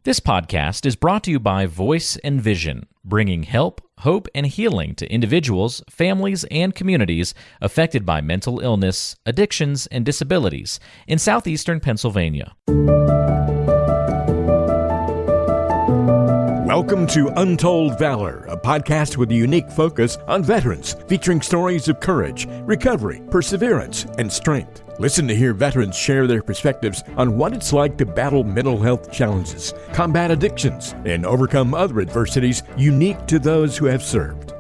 This podcast is brought to you by Voice and Vision, bringing help, hope, and healing to individuals, families, and communities affected by mental illness, addictions, and disabilities in southeastern Pennsylvania. Welcome to Untold Valor, a podcast with a unique focus on veterans, featuring stories of courage, recovery, perseverance, and strength. Listen to hear veterans share their perspectives on what it's like to battle mental health challenges, combat addictions, and overcome other adversities unique to those who have served.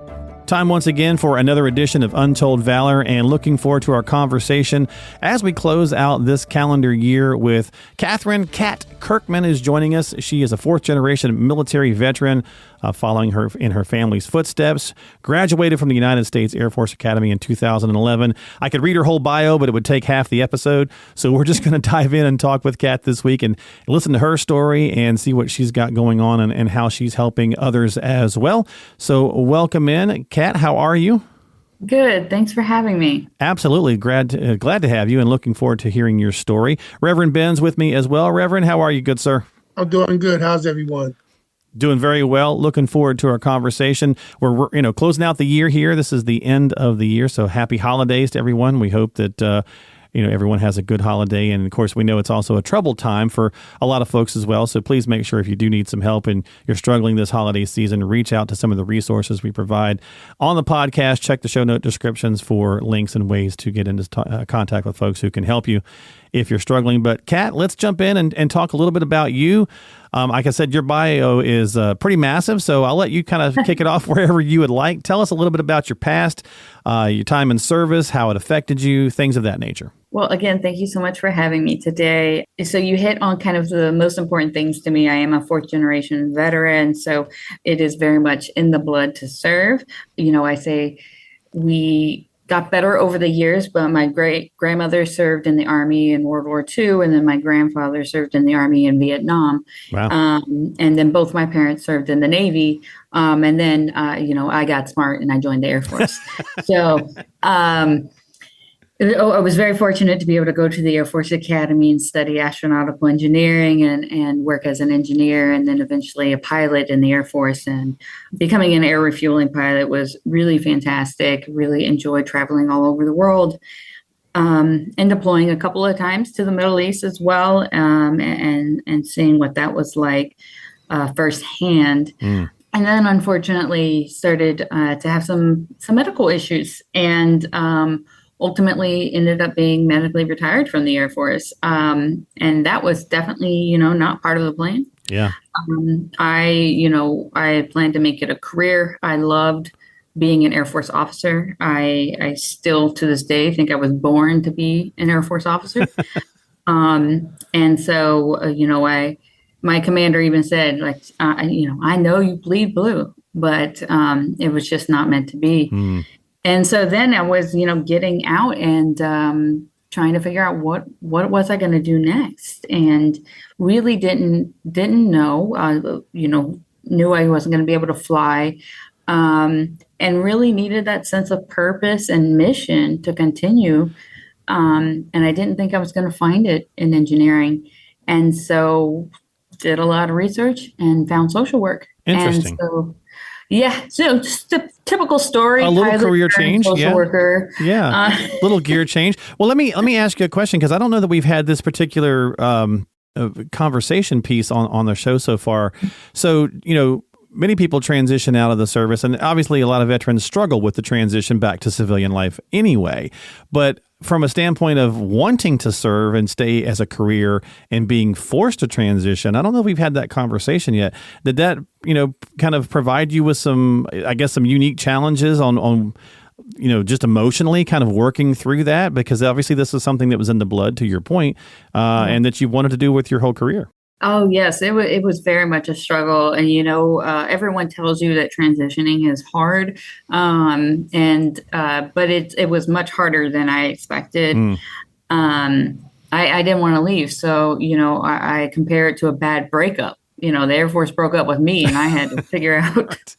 Time once again for another edition of Untold Valor, and looking forward to our conversation as we close out this calendar year with Kathryn. Kat Kirkman is joining us. She is a fourth-generation military veteran, following her in her family's footsteps. Graduated from the United States Air Force Academy in 2011. I could read her whole bio, but it would take half the episode. So we're just going to dive in and talk with Kat this week and listen to her story and see what she's got going on and how she's helping others as well. So welcome in. Kat, how are you? Good. Thanks for having me. Absolutely. Glad to have you and looking forward to hearing your story. Reverend Ben's with me as well. Reverend, how are you, good sir? I'm doing good. How's everyone? Doing very well. Looking forward to our conversation. We're closing out the year here. This is the end of the year, so happy holidays to everyone. We hope that everyone has a good holiday, and of course, we know it's also a troubled time for a lot of folks as well. So please make sure if you do need some help and you're struggling this holiday season, reach out to some of the resources we provide on the podcast. Check the show note descriptions for links and ways to get into contact with folks who can help you if you're struggling. But Kat, let's jump in and talk a little bit about you. Like I said, your bio is pretty massive, so I'll let you kind of kick it off wherever you would like. Tell us a little bit about your past, your time in service, how it affected you, things of that nature. Well, again, thank you so much for having me today. So you hit on kind of the most important things to me. I am a fourth generation veteran, so it is very much in the blood to serve. I say we got better over the years, but my great-grandmother served in the Army in World War II, and then my grandfather served in the Army in Vietnam. Wow. And then both my parents served in the Navy. And then, I got smart and I joined the Air Force. So I was very fortunate to be able to go to the Air Force Academy and study astronautical engineering and work as an engineer, and then eventually a pilot in the Air Force. And becoming an air refueling pilot was really fantastic. Really enjoyed traveling all over the world, and deploying a couple of times to the Middle East as well, and seeing what that was like firsthand. And then unfortunately started to have some medical issues, and ultimately ended up being medically retired from the Air Force. And that was definitely, not part of the plan. Yeah. I planned to make it a career. I loved being an Air Force officer. I still, to this day, think I was born to be an Air Force officer. And so, my commander even said, I know you bleed blue, but it was just not meant to be. And so then I was, getting out and trying to figure out what was I going to do next, and really didn't know, knew I wasn't going to be able to fly, and really needed that sense of purpose and mission to continue. And I didn't think I was going to find it in engineering, and so did a lot of research and found social work. Interesting. And so, yeah, so just a typical story. A little career change, social worker. Yeah, little gear change. Well, let me ask you a question, because I don't know that we've had this particular conversation piece on the show so far. So, many people transition out of the service, and obviously a lot of veterans struggle with the transition back to civilian life anyway. But from a standpoint of wanting to serve and stay as a career and being forced to transition, I don't know if we've had that conversation yet. Did that, kind of provide you with some unique challenges on just emotionally kind of working through that? Because obviously this is something that was in the blood, to your point, and that you wanted to do with your whole career. Oh, yes, it was very much a struggle. And, everyone tells you that transitioning is hard. But it was much harder than I expected. I didn't want to leave. So, I compare it to a bad breakup. The Air Force broke up with me and I had to figure out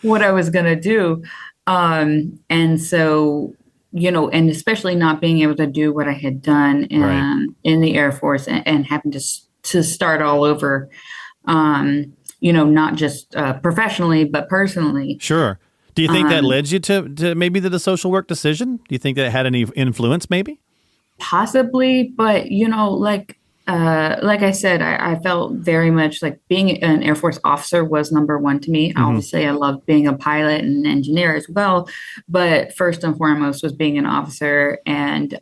what I was going to do. And so, and especially not being able to do what I had done in the Air Force and having to start all over not just professionally, but personally. Sure. Do you think that led you to maybe the social work decision? Do you think that had any influence maybe? Possibly, but like I said, I felt very much like being an Air Force officer was number one to me. Obviously, I loved being a pilot and engineer as well, but first and foremost was being an officer and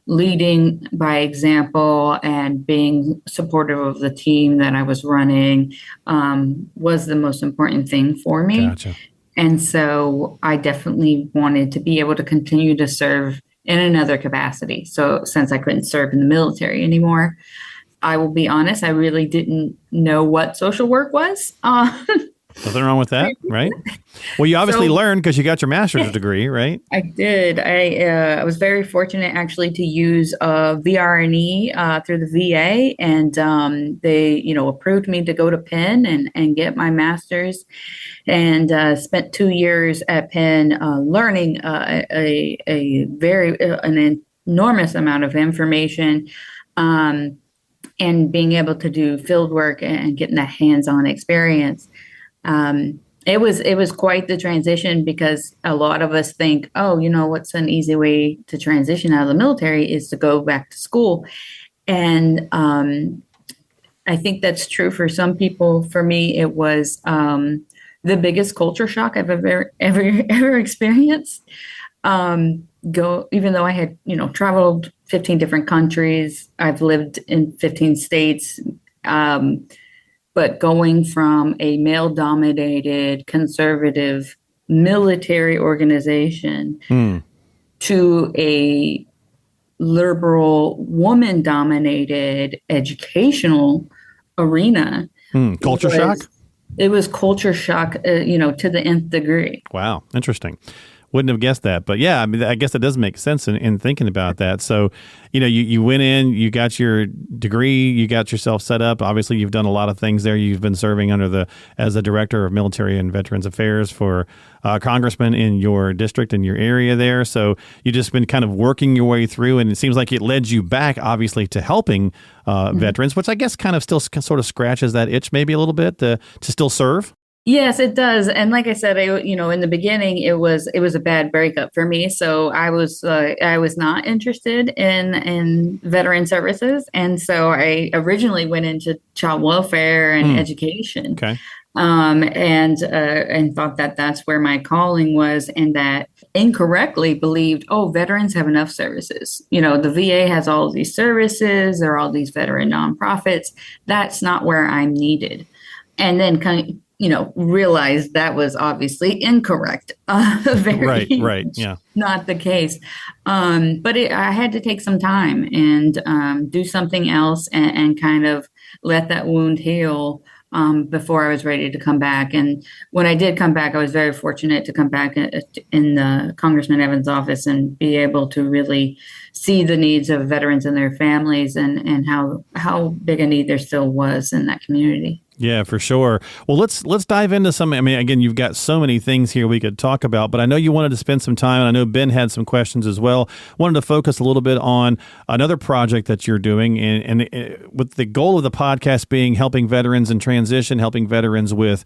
leading by example and being supportive of the team that I was running was the most important thing for me. Gotcha. And so I definitely wanted to be able to continue to serve in another capacity. So since I couldn't serve in the military anymore, I will be honest, I really didn't know what social work was. Nothing wrong with that, right? Well, you obviously learned because you got your master's degree, right? I did. I was very fortunate actually to use VRNE through the VA, and they, approved me to go to Penn and get my master's, and spent 2 years at Penn learning an enormous amount of information. And being able to do field work and getting that hands-on experience. It was quite the transition because a lot of us think, oh, what's an easy way to transition out of the military is to go back to school. And I think that's true for some people. For me, it was the biggest culture shock I've ever experienced. Even though I had, traveled 15 different countries, I've lived in 15 states. But going from a male-dominated, conservative military organization to a liberal, woman-dominated educational arena. Culture shock? It was culture shock, to the nth degree. Wow, interesting. Wouldn't have guessed that. But yeah, I mean, I guess that does make sense in thinking about that. So, you went in, you got your degree, you got yourself set up. Obviously, you've done a lot of things there. You've been serving as the director of military and veterans affairs for congressman in your district, in your area there. So you've just been kind of working your way through, and it seems like it led you back, obviously, to helping veterans, which I guess kind of still sort of scratches that itch maybe a little bit to still serve. Yes, it does. And like I said, in the beginning, it was a bad breakup for me. So I was not interested in veteran services, and so I originally went into child welfare and education. Okay. And thought that that's where my calling was, and that incorrectly believed, oh, veterans have enough services. The VA has all of these services. There are all these veteran nonprofits. That's not where I'm needed. And then kind of, realized that was obviously incorrect. Right. Yeah. Not the case. But I had to take some time and do something else and kind of let that wound heal before I was ready to come back. And when I did come back, I was very fortunate to come back in the Congressman Evans' office and be able to really see the needs of veterans and their families and how big a need there still was in that community. Yeah, for sure. Well, let's dive into some. I mean, again, you've got so many things here we could talk about, but I know you wanted to spend some time, and I know Ben had some questions as well. Wanted to focus a little bit on another project that you're doing, and with the goal of the podcast being helping veterans in transition, helping veterans with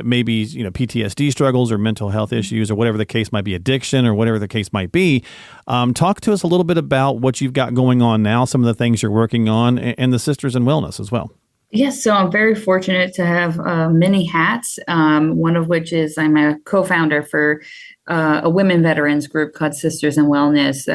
maybe PTSD struggles or mental health issues or whatever the case might be, addiction or whatever the case might be. Talk to us a little bit about what you've got going on now, some of the things you're working on, and the Sisters in Wellness as well. Yes, so I'm very fortunate to have many hats, one of which is I'm a co-founder for a women veterans group called Sisters in Wellness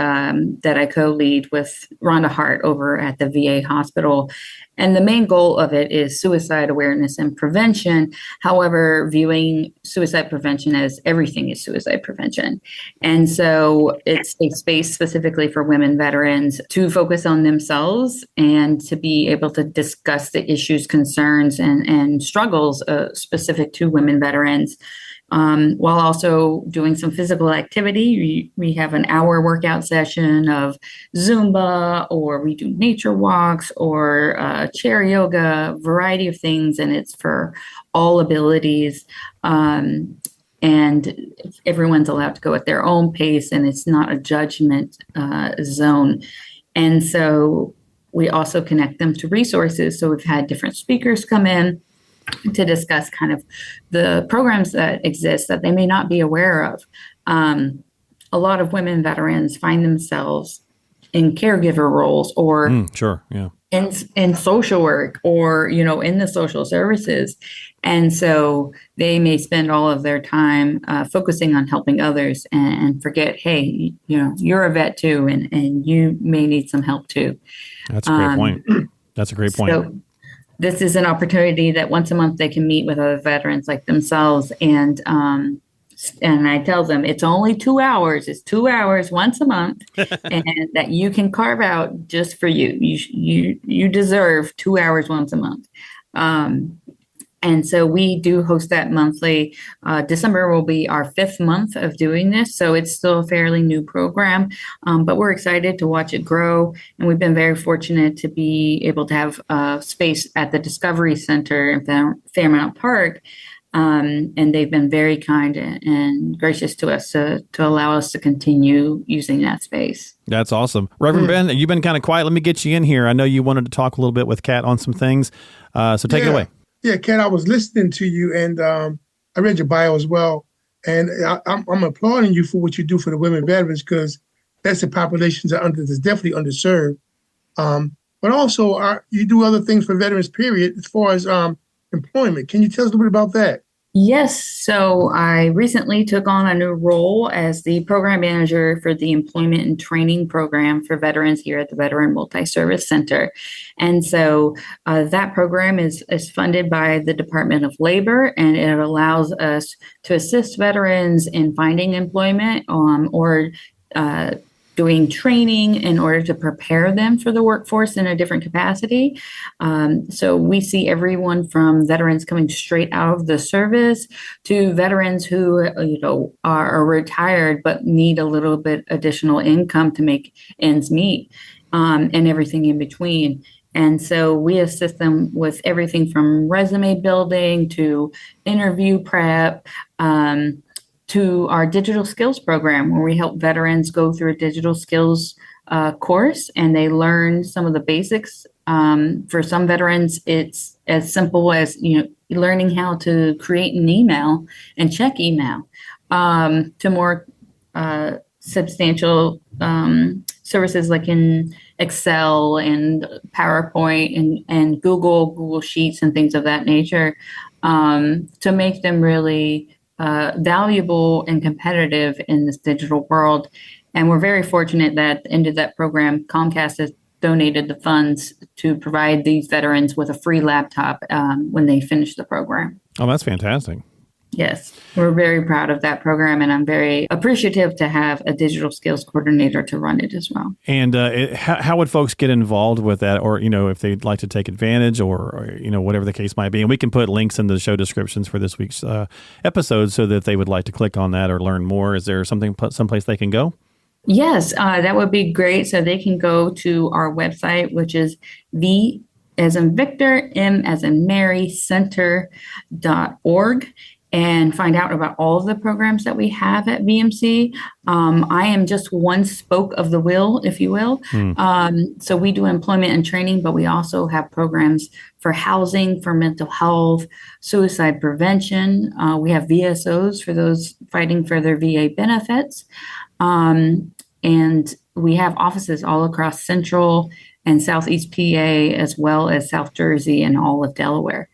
that I co-lead with Rhonda Hart over at the VA hospital. And the main goal of it is suicide awareness and prevention. However, viewing suicide prevention as everything is suicide prevention. And so it's a space specifically for women veterans to focus on themselves and to be able to discuss the issues, concerns, and struggles specific to women veterans. While also doing some physical activity. We have an hour workout session of Zumba, or we do nature walks or chair yoga, variety of things, and it's for all abilities. And everyone's allowed to go at their own pace, and it's not a judgment zone. And so we also connect them to resources. So we've had different speakers come in to discuss kind of the programs that exist that they may not be aware of. A lot of women veterans find themselves in caregiver roles or sure, yeah, in social work or, in the social services. And so they may spend all of their time focusing on helping others and forget, hey, you're a vet too, and you may need some help too. That's a great point. That's a great point. So this is an opportunity that once a month they can meet with other veterans like themselves. And I tell them it's only 2 hours. It's 2 hours once a month, and that you can carve out just for you. You deserve 2 hours once a month. And so we do host that monthly. December will be our 5th month of doing this, so it's still a fairly new program, but we're excited to watch it grow. And we've been very fortunate to be able to have space at the Discovery Center in Fairmount Park. And they've been very kind and gracious to us to allow us to continue using that space. That's awesome. Reverend Ben, you've been kind of quiet. Let me get you in here. I know you wanted to talk a little bit with Kat on some things, so take it away. Yeah, Kat, I was listening to you, and I read your bio as well. And I'm applauding you for what you do for the women veterans, because that's the populations that's definitely underserved. But also, you do other things for veterans, period, as far as employment. Can you tell us a little bit about that? Yes. So I recently took on a new role as the program manager for the employment and training program for veterans here at the Veteran Multi-Service Center. And so that program is funded by the Department of Labor, and it allows us to assist veterans in finding employment or doing training in order to prepare them for the workforce in a different capacity. So we see everyone from veterans coming straight out of the service to veterans who, are retired but need a little bit additional income to make ends meet, and everything in between. And so we assist them with everything from resume building to interview prep, to our digital skills program, where we help veterans go through a digital skills course, and they learn some of the basics. For some veterans, it's as simple as learning how to create an email and check email, to more substantial services like in Excel and PowerPoint and Google Sheets and things of that nature, to make them really valuable and competitive in this digital world. And we're very fortunate that at the end of that program, Comcast has donated the funds to provide these veterans with a free laptop when they finish the program. Oh, that's fantastic. Yes, we're very proud of that program, and I'm very appreciative to have a digital skills coordinator to run it as well. And how would folks get involved with that, or if they'd like to take advantage, or whatever the case might be? And we can put links in the show descriptions for this week's episode, so that they would like to click on that or learn more. Is there someplace they can go? Yes, that would be great. So they can go to our website, which is V as in Victor, M as in Mary, center.org. And find out about all of the programs that we have at VMC. I am just one spoke of the wheel, if you will. So we do employment and training, but we also have programs for housing, for mental health, suicide prevention. We have VSOs for those fighting for their VA benefits. And we have offices all across Central and Southeast PA, as well as South Jersey and all of Delaware.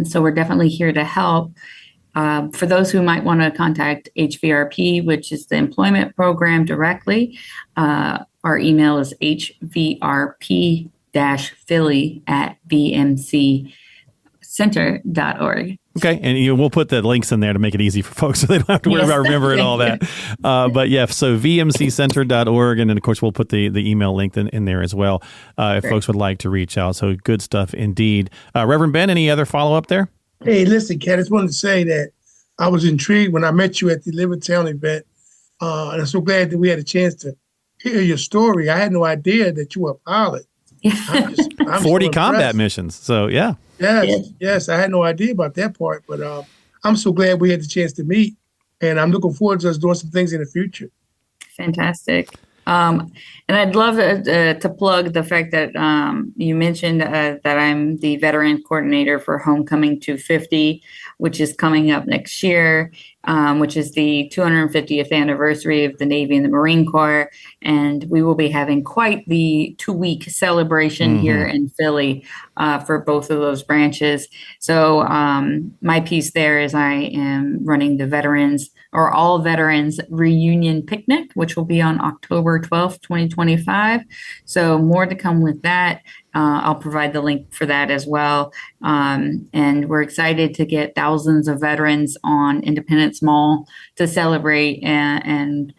So we're definitely here to help. For those who might want to contact HVRP, which is the employment program, directly, our email is hvrp-philly@vmccenter.org. Okay, and we'll put the links in there to make it easy for folks, so they don't have to worry about remembering all that. But yeah, so vmccenter.org, and then of course we'll put the email link in there as well, if folks would like to reach out. So good stuff indeed. Reverend Ben, any other follow-up there? Hey, listen, Kat, I just wanted to say that I was intrigued when I met you at the Livertown event, and I'm so glad that we had a chance to hear your story. I had no idea that you were a pilot. I'm 40 combat missions, so yeah. Yes, I had no idea about that part, but I'm so glad we had the chance to meet, and I'm looking forward to us doing some things in the future. Fantastic. And I'd love to plug the fact that you mentioned that I'm the veteran coordinator for Homecoming 250, which is coming up next year, which is the 250th anniversary of the Navy and the Marine Corps. And we will be having quite the 2-week celebration here in Philly for both of those branches. So my piece there is I am running the veterans or all veterans reunion picnic, which will be on October 12th, 2025. So more to come with that. I'll provide the link for that as well. And we're excited to get thousands of veterans on Independence Mall to celebrate and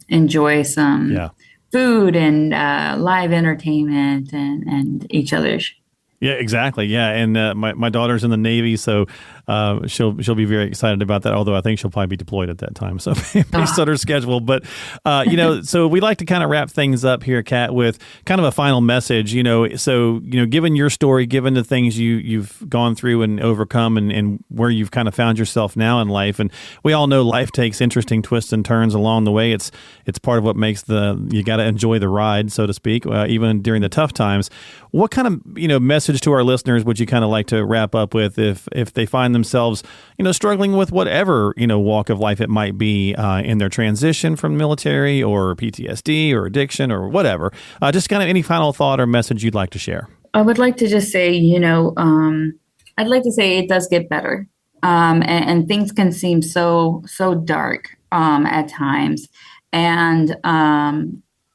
enjoy some food and live entertainment and each other's. Yeah, exactly. Yeah, and my daughter's in the Navy, so she'll be very excited about that. Although I think she'll probably be deployed at that time, so based on her schedule. But so we like to kind of wrap things up here, Kat, with kind of a final message. Given your story, given the things you've gone through and overcome, and where you've kind of found yourself now in life, and we all know life takes interesting twists and turns along the way. It's part of what makes you got to enjoy the ride, so to speak, even during the tough times. What kind of message to our listeners would you kind of like to wrap up with if they find themselves struggling with whatever walk of life it might be in their transition from military or PTSD or addiction or whatever? Just kind of any final thought or message you'd like to share. I would like to just say, I'd like to say it does get better, and things can seem so dark at times, and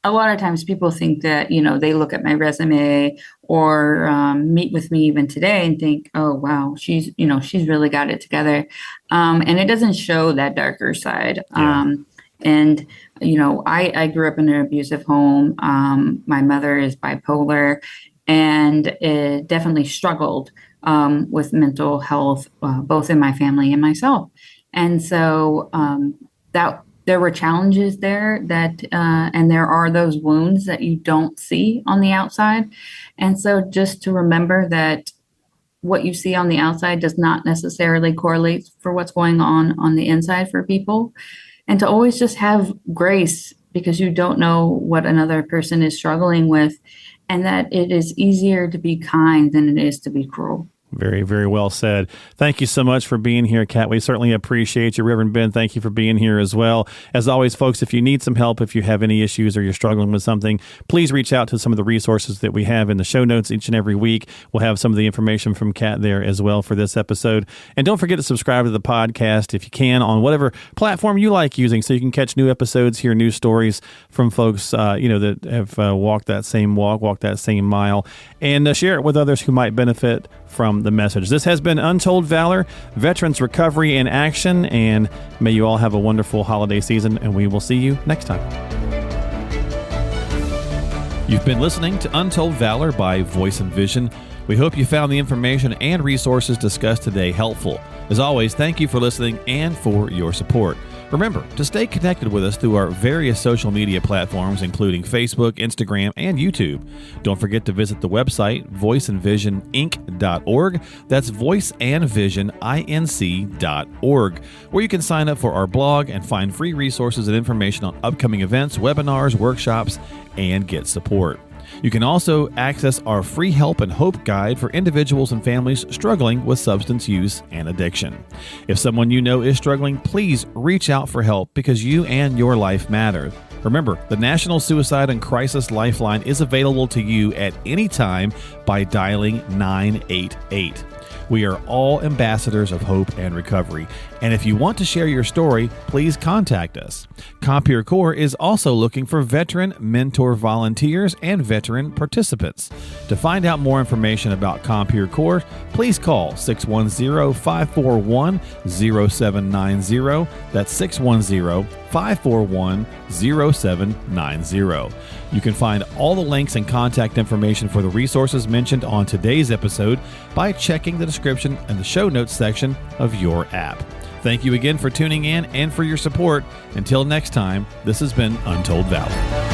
a lot of times people think that, they look at my resume or meet with me even today and think, oh, wow, she's really got it together. And it doesn't show that darker side. Yeah. I grew up in an abusive home. My mother is bipolar and it definitely struggled with mental health, both in my family and myself. And so there were challenges there and there are those wounds that you don't see on the outside. And so just to remember that what you see on the outside does not necessarily correlate for what's going on the inside for people. And to always just have grace because you don't know what another person is struggling with, and that it is easier to be kind than it is to be cruel. Very, very well said. Thank you so much for being here, Kat. We certainly appreciate you. Reverend Ben, thank you for being here as well. As always, folks, if you need some help, if you have any issues or you're struggling with something, please reach out to some of the resources that we have in the show notes each and every week. We'll have some of the information from Kat there as well for this episode. And don't forget to subscribe to the podcast if you can on whatever platform you like using so you can catch new episodes, hear new stories from folks that have walked that same walk, walked that same mile, and share it with others who might benefit from the message. This has been Untold Valor, Veterans Recovery in Action, and may you all have a wonderful holiday season, and we will see you next time. You've been listening to Untold Valor by Voice and Vision. We hope you found the information and resources discussed today helpful. As always, thank you for listening and for your support. Remember to stay connected with us through our various social media platforms, including Facebook, Instagram, and YouTube. Don't forget to visit the website, voiceandvisioninc.org. That's voiceandvisioninc.org, where you can sign up for our blog and find free resources and information on upcoming events, webinars, workshops, and get support. You can also access our free help and hope guide for individuals and families struggling with substance use and addiction. If someone you know is struggling, please reach out for help because you and your life matter. Remember, the National Suicide and Crisis Lifeline is available to you at any time by dialing 988. We are all ambassadors of hope and recovery. And if you want to share your story, please contact us. Compeer Corps is also looking for veteran mentor volunteers and veteran participants. To find out more information about Compeer Corps, please call 610-541-0790. That's 610-541-0790. You can find all the links and contact information for the resources mentioned on today's episode by checking the description and the show notes section of your app. Thank you again for tuning in and for your support. Until next time, this has been Untold Valor.